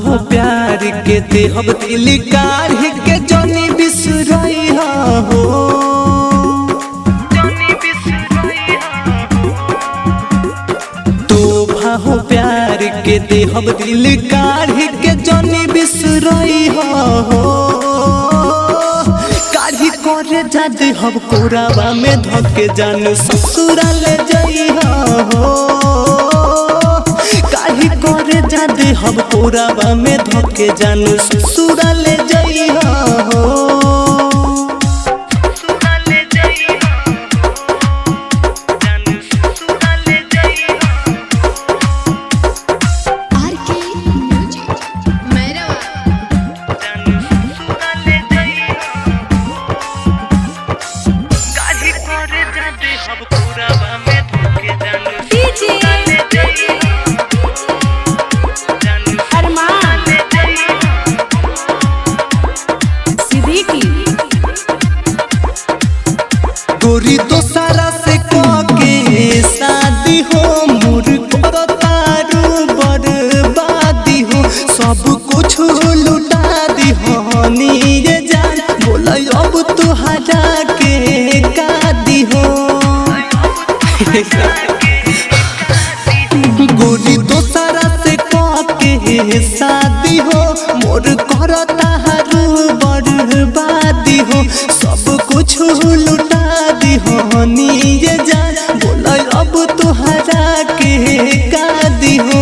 हो प्यार के देहब दिल काढ़ के जनी बिसरई हो। तोहफा हो प्यार के देहब दिल काढ़ के जनी बिसरई हो। काढ़ी करे जा देहब कोरावा में धके जान ससुराल जई हो। काढ़ी करे जा देहब कोरावा में धके जान ससुराल जई हो। गोरी तो सारा से के शादी हो मोर करो तारू बर्बादी हो। सब कुछ लुटा दी हो नीरे जान बोला अब तुहरा के कादी हो। गोरी तो सारा से के शादी हो मोर करो तारू बर्बादी हो। सब कुछ लुटा हो नीरे जान बोला अब तुहरा के कादी हो।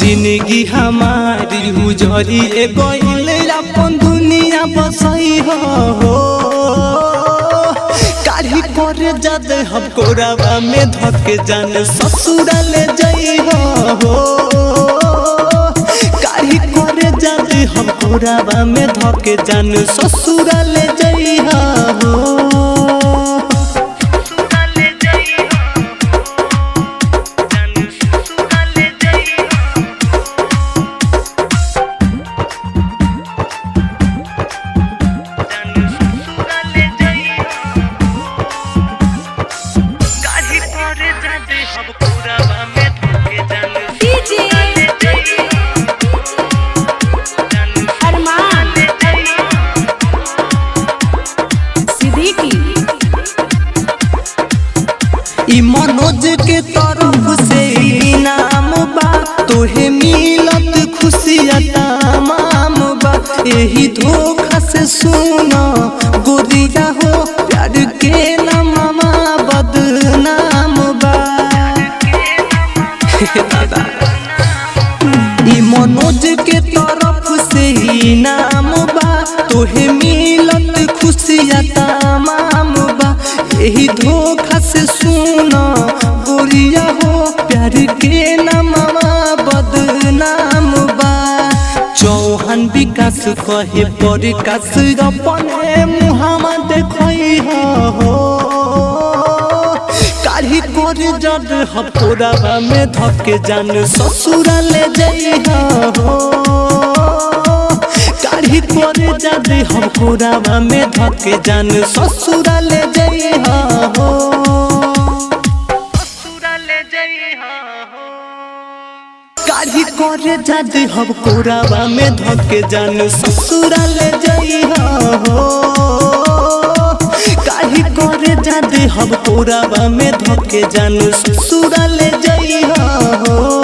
जिंदगी हमारी उजरी गइल अपन दुनिया बसई हो। काढ़ी करे जा देहब कोरावा में धके जान ससुराल जई हो। काढ़ी करे जा देहब कोरावा में धके जान ससुराल जई हो। ई मनोज के तरफ से इनाम बा तोहे मिलत खुशियाँ तमाम बा। यही धोखा से सुनो गोरिया हो प्यार के नामा बदनाम बा। ई मनोज के तरफ से इनाम बा तोहे मिलत खुशियाँ तमाम बा। यही धोखा से सुनो गोरिया हो प्यार के नामा बदनाम बा। चौहान विकास कहे प्रकाश अपने मुहावा देखई हो। काढ़ी करे जा देहब कोरावा में धके जान ससुराल जई हो। काढ़ी करे जा देहब कोरावा में धके जान ससुराल जई हो। काढ़ी करे जा देहब कोरावा में धके जान ससुराल जई हो। काढ़ी करे जा देहब कोरावा में धके जान ससुराल जई हो।